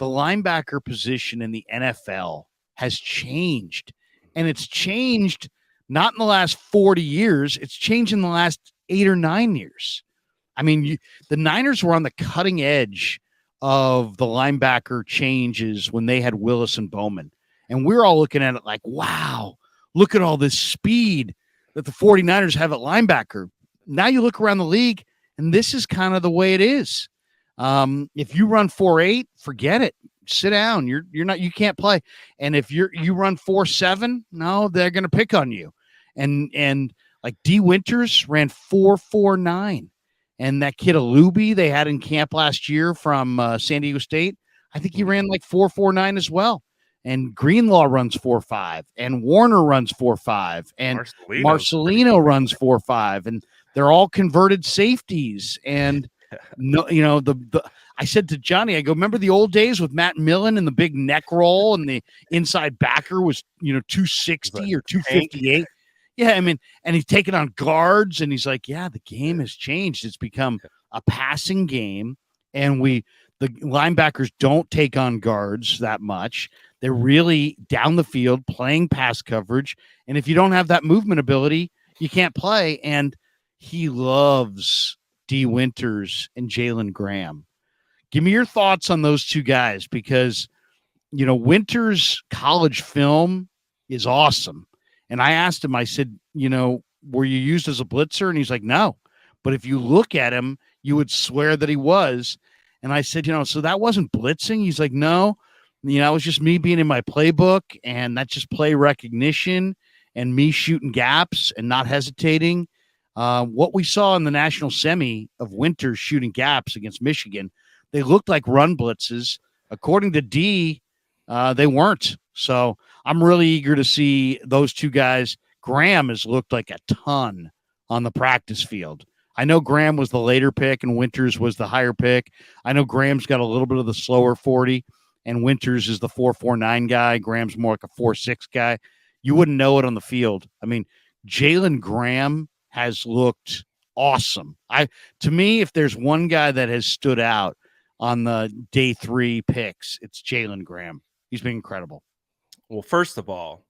the linebacker position in the NFL has changed, and it's changed not in the last 40 years. It's changed in the last 8 or 9 years. I mean, the Niners were on the cutting edge of the linebacker changes when they had Willis and Bowman. And we're all looking at it like, wow, look at all this speed that the 49ers have at linebacker. Now you look around the league, and this is kind of the way it is. If you run 4.8, forget it. Sit down. You can't play. And if you run 4.7, no, they're going to pick on you. And like D Winters ran 4.49. And that kid Alubi they had in camp last year from San Diego State, I think he ran like 4.49 as well. And Greenlaw runs 4.5, and Warner runs 4.5, and Marcelino runs 4.5, and they're all converted safeties. And no, I said to Johnny, I go, remember the old days with Matt Millen and the big neck roll, and the inside backer was 260 or 258. Yeah, I mean, and he's taking on guards, and he's like, yeah, the game has changed. It's become a passing game, and the linebackers don't take on guards that much. They're really down the field playing pass coverage, and if you don't have that movement ability, you can't play. And he loves D. Winters and Jalen Graham. Give me your thoughts on those two guys, because, Winters' college film is awesome. And I asked him, I said, were you used as a blitzer? And he's like, no. But if you look at him, you would swear that he was. And I said, so that wasn't blitzing? He's like, no. It was just me being in my playbook, and that's just play recognition and me shooting gaps and not hesitating. What we saw in the national semi of Winters shooting gaps against Michigan, they looked like run blitzes. According to D, they weren't. So I'm really eager to see those two guys. Graham has looked like a ton on the practice field. I know Graham was the later pick and Winters was the higher pick. I know Graham's got a little bit of the slower 40, and Winters is the 4.49 guy. Graham's more like a 4.6 guy. You wouldn't know it on the field. I mean, Jalen Graham has looked awesome. To me, if there's one guy that has stood out on the day 3 picks, it's Jalen Graham. He's been incredible. Well, first of all,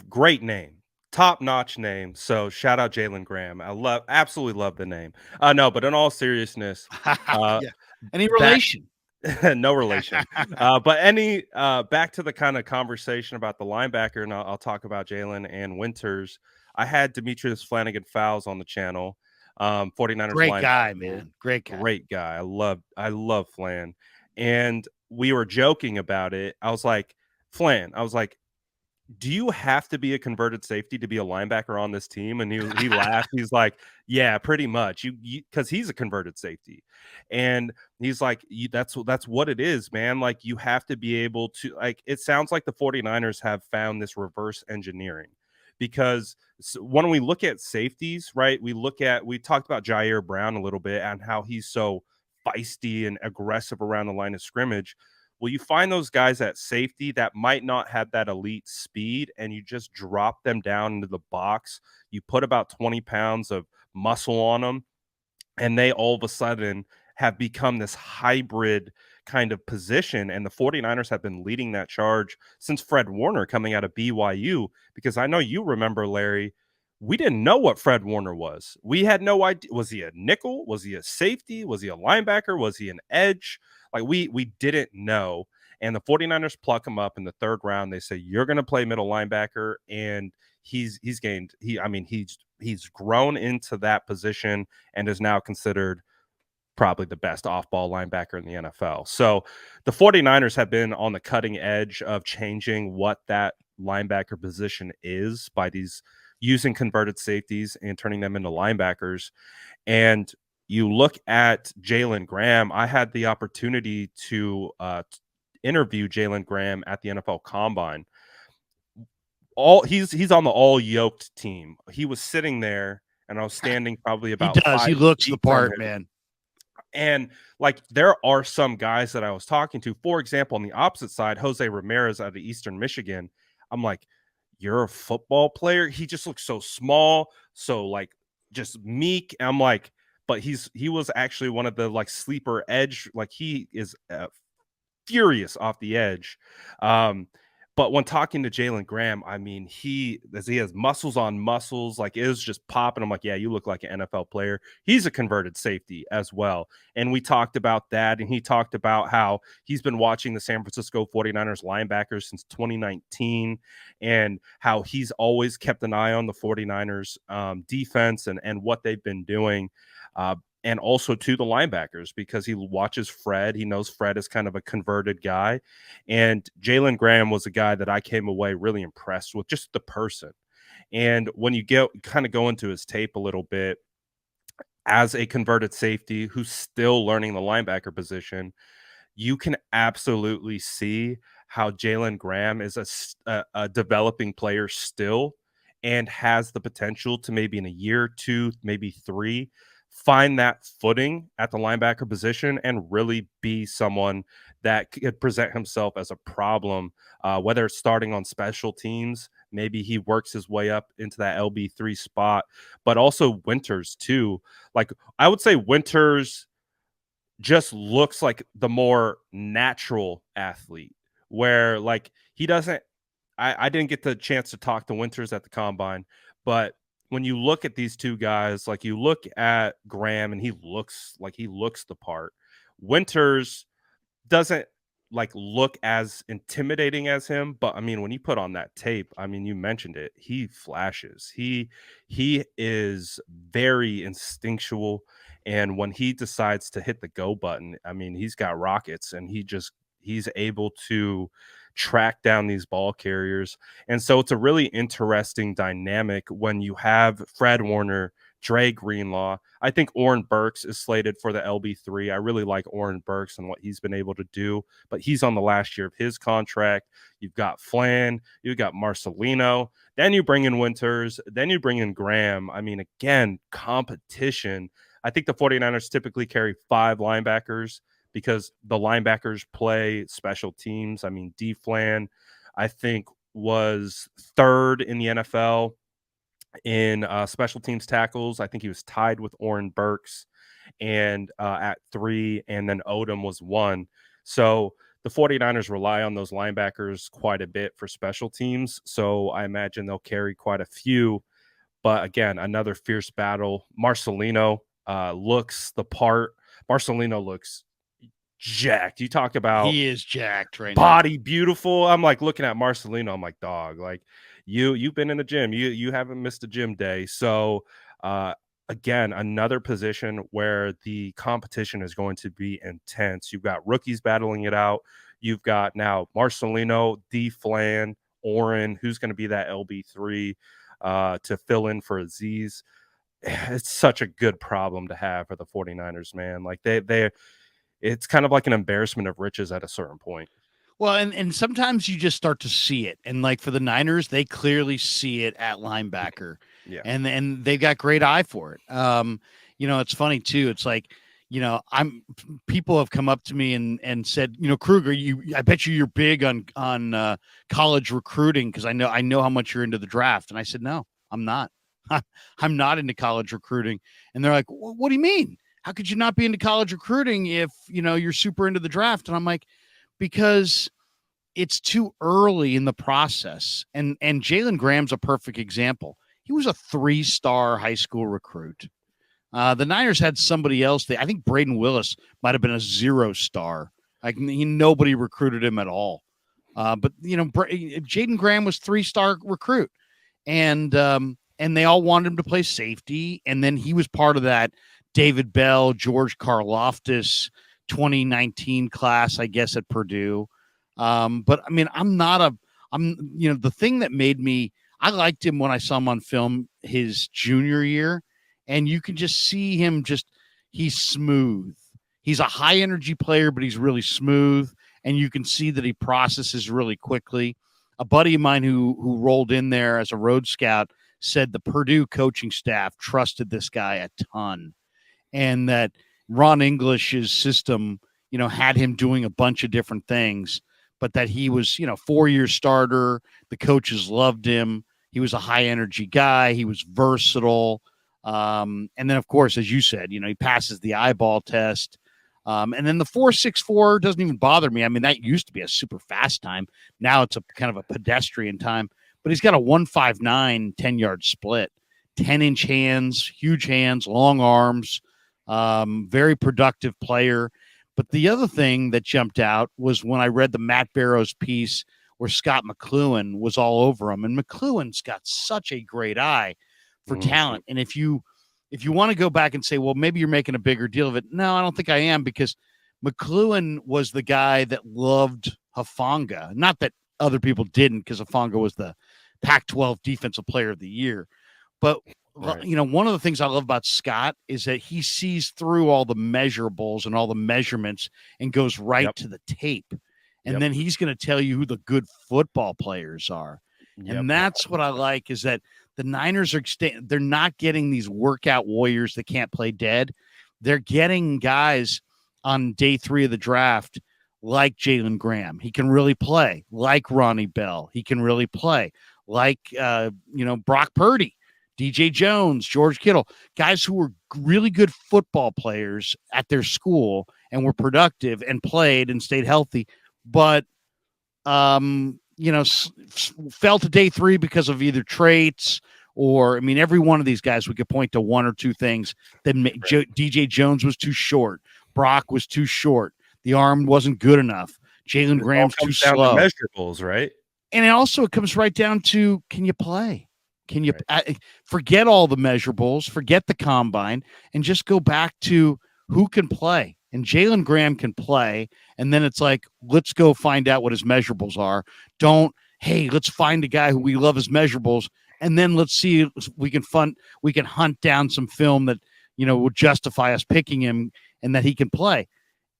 great name, top-notch name. So shout out Jalen Graham. I absolutely love the name. No, but in all seriousness, yeah. Any relation? No relation. But back to the kind of conversation about the linebacker, and I'll talk about Jalen and Winters. I had Demetrius Flanagan-Fowles on the channel. 49ers great linebacker. Guy, man. Great guy. I love Flan. And we were joking about it. I was like, Flan, do you have to be a converted safety to be a linebacker on this team? And he laughed. He's like, yeah, pretty much. You because he's a converted safety. And he's like, that's what it is, man. Like, you have to be able to, like, it sounds like the 49ers have found this reverse engineering, because when we look at safeties, right, we talked about Jair Brown a little bit and how he's so feisty and aggressive around the line of scrimmage. Well, you find those guys at safety that might not have that elite speed, and you just drop them down into the box. You put about 20 pounds of muscle on them, and they all of a sudden have become this hybrid kind of position. And the 49ers have been leading that charge since Fred Warner coming out of BYU, because I know you remember, Larry, we didn't know what Fred Warner was. We had no idea. Was he a nickel? Was he a safety? Was he a linebacker? Was he an edge? Like, we didn't know. And the 49ers pluck him up in the 3rd round. They say, you're going to play middle linebacker. And he's grown into that position and is now considered probably the best off-ball linebacker in the NFL. So the 49ers have been on the cutting edge of changing what that linebacker position is by using converted safeties and turning them into linebackers. And you look at Jalen Graham. I had the opportunity to interview Jalen Graham at the NFL Combine. He's on the all yoked team. He was sitting there, and I was standing probably about. He does. He looks the part, man. And like, there are some guys that I was talking to. For example, on the opposite side, Jose Ramirez out of Eastern Michigan. I'm like, you're a football player? He just looks so small, so like just meek. And I'm like, but he was actually one of the like sleeper edge. Like, he is furious off the edge. But when talking to Jalen Graham, I mean, he has muscles on muscles, like it was just popping. I'm like, yeah, you look like an NFL player. He's a converted safety as well. And we talked about that. And he talked about how he's been watching the San Francisco 49ers linebackers since 2019 and how he's always kept an eye on the 49ers defense and what they've been doing. And also to the linebackers because he watches Fred. He knows Fred is kind of a converted guy. And Jalen Graham was a guy that I came away really impressed with, just the person. And when you kind of go into his tape a little bit, as a converted safety who's still learning the linebacker position, you can absolutely see how Jalen Graham is a developing player still and has the potential to maybe in a year, 2, maybe 3, find that footing at the linebacker position and really be someone that could present himself as a problem, whether it's starting on special teams. Maybe he works his way up into that LB3 spot, but also Winters too. Like I would say Winters just looks like the more natural athlete where like he doesn't I didn't get the chance to talk to Winters at the combine, but when you look at these two guys, like you look at Graham and he looks the part. Winters doesn't like look as intimidating as him, but I mean when you put on that tape, I mean you mentioned it, he flashes. He is very instinctual, and when he decides to hit the go button, I mean he's got rockets and he's able to track down these ball carriers. And so it's a really interesting dynamic when you have Fred Warner, Dre Greenlaw. I think Oren Burks is slated for the LB3. I really like Oren Burks and what he's been able to do, but he's on the last year of his contract. You've got Flan, you've got Marcelino, then you bring in Winters, then you bring in Graham. I mean, again, competition. I think the 49ers typically carry 5 linebackers because the linebackers play special teams. I mean, D Flan, I think, was 3rd in the NFL in special teams tackles. I think he was tied with Oren Burks and at 3, and then Odom was 1. So the 49ers rely on those linebackers quite a bit for special teams. So I imagine they'll carry quite a few. But again, another fierce battle. Marcelino looks the part. Marcelino looks jacked. You talk about he is jacked right body now. Beautiful. I'm like looking at Marcelino. I'm like, dog, like you've been in the gym. You haven't missed a gym day. So again, another position where the competition is going to be intense. You've got rookies battling it out. You've got now Marcelino, D Flan, Oren, who's going to be that LB3 to fill in for Aziz. It's such a good problem to have for the 49ers, man. Like they it's kind of like an embarrassment of riches at a certain point. Well, and sometimes you just start to see it. And like for the Niners, they clearly see it at linebacker. Yeah. And they've got great eye for it. It's funny too. It's like, people have come up to me and said, Krueger, I bet you're big on college recruiting because I know how much you're into the draft. And I said, no, I'm not. I'm not into college recruiting. And they're like, what do you mean? How could you not be into college recruiting if, you're super into the draft? And I'm like, because it's too early in the process. And Jalen Graham's a perfect example. He was a 3-star high school recruit. The Niners had somebody else. I think Braden Willis might have been a 0-star. Like nobody recruited him at all. But Jaden Graham was 3-star recruit, and they all wanted him to play safety. And then he was part of that David Bell, George Karlaftis 2019 class, I guess, at Purdue. But I mean, the thing that made me, I liked him when I saw him on film his junior year, and you can just see him he's smooth. He's a high energy player, but he's really smooth. And you can see that he processes really quickly. A buddy of mine who rolled in there as a road scout said the Purdue coaching staff trusted this guy a ton, and that Ron English's system, had him doing a bunch of different things, but that he was, 4-year starter. The coaches loved him. He was a high energy guy. He was versatile. And then of course, as you said, he passes the eyeball test. And then the 4.64 doesn't even bother me. I mean, that used to be a super fast time. Now it's a kind of a pedestrian time. But he's got a 1.59 10-yard split, 10-inch hands, huge hands, long arms, very productive player. But the other thing that jumped out was when I read the Matt Barrows piece where Scott McCloughan was all over him. And McCloughan's got such a great eye for talent. And if you want to go back and say, well, maybe you're making a bigger deal of it. No, I don't think I am, because McCloughan was the guy that loved Hufanga. Not that other people didn't, because Hufanga was the Pac-12 Defensive Player of the Year. But, Right. you know, one of the things I love about Scott is that he sees through all the measurables and all the measurements and goes right to the tape. And then he's going to tell you who the good football players are. And that's what I like, is that the Niners they're not getting these workout warriors that can't play dead. They're getting guys on day 3 of the draft like Jalen Graham. He can really play. Like Ronnie Bell. He can really play. Like, Brock Purdy, DJ Jones, George Kittle, guys who were really good football players at their school and were productive and played and stayed healthy, but fell to day 3 because of either traits or, I mean, every one of these guys, we could point to one or two things that DJ Jones was too short. Brock was too short. The arm wasn't good enough. Jalen Graham's too slow. Down to measurables, right? And it comes right down to, can you play? Can you forget all the measurables, forget the combine, and just go back to who can play? And Jalen Graham can play. And then it's like, let's go find out what his measurables are. Let's find a guy who we love his measurables. And then let's see if we can hunt down some film that, will justify us picking him and that he can play.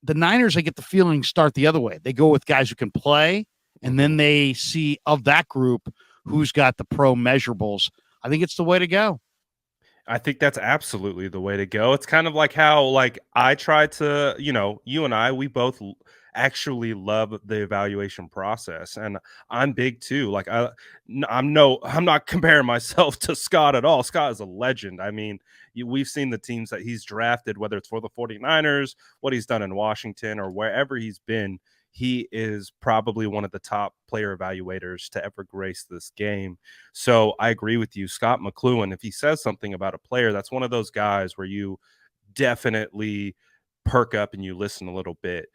The Niners, I get the feeling, start the other way. They go with guys who can play, and then they see of that group who's got the pro measurables. I think it's the way to go. I think that's absolutely the way to go. It's kind of like how, I try to, you and I, we both actually love the evaluation process, and I'm big too. Like I'm not comparing myself to Scott at all. Scott is a legend. I mean, we've seen the teams that he's drafted, whether it's for the 49ers, what he's done in Washington, or wherever he's been. He is probably one of the top player evaluators to ever grace this game. So I agree with you. Scott McCloughan, if he says something about a player, that's one of those guys where you definitely perk up and you listen a little bit.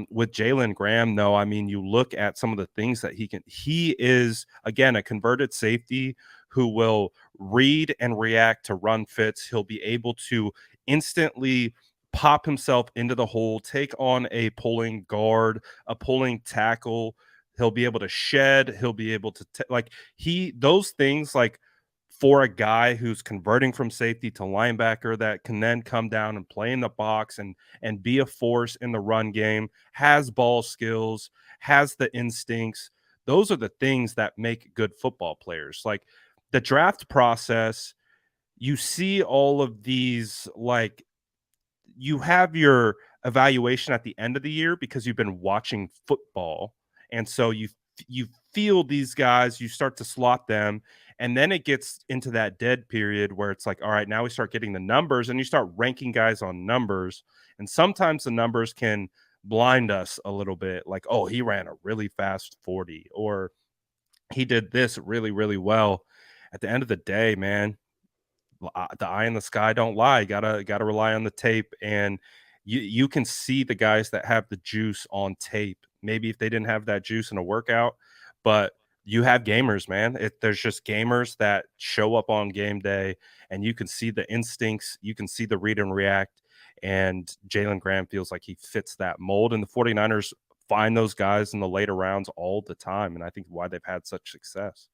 With Jalen Graham, though, I mean, you look at some of the things that he is, again, a converted safety who will read and react to run fits. He'll be able to instantly pop himself into the hole, take on a pulling guard, a pulling tackle. He'll be able to shed. He'll be able to those things, like, for a guy who's converting from safety to linebacker, that can then come down and play in the box and be a force in the run game, has ball skills, has the instincts. Those are the things that make good football players. Like, the draft process, you see all of these, you have your evaluation at the end of the year because you've been watching football. And so you feel these guys, you start to slot them. And then it gets into that dead period where it's like, all right, now we start getting the numbers, and you start ranking guys on numbers. And sometimes the numbers can blind us a little bit. Like, oh, he ran a really fast 40, or he did this really, really well. At the end of the day, man, the eye in the sky don't lie. Gotta rely on the tape, and you can see the guys that have the juice on tape. Maybe if they didn't have that juice in a workout, but you have gamers, man. There's just gamers that show up on game day, and you can see the instincts, you can see the read and react, and Jalen Graham feels like he fits that mold, and the 49ers find those guys in the later rounds all the time, and I think why they've had such success.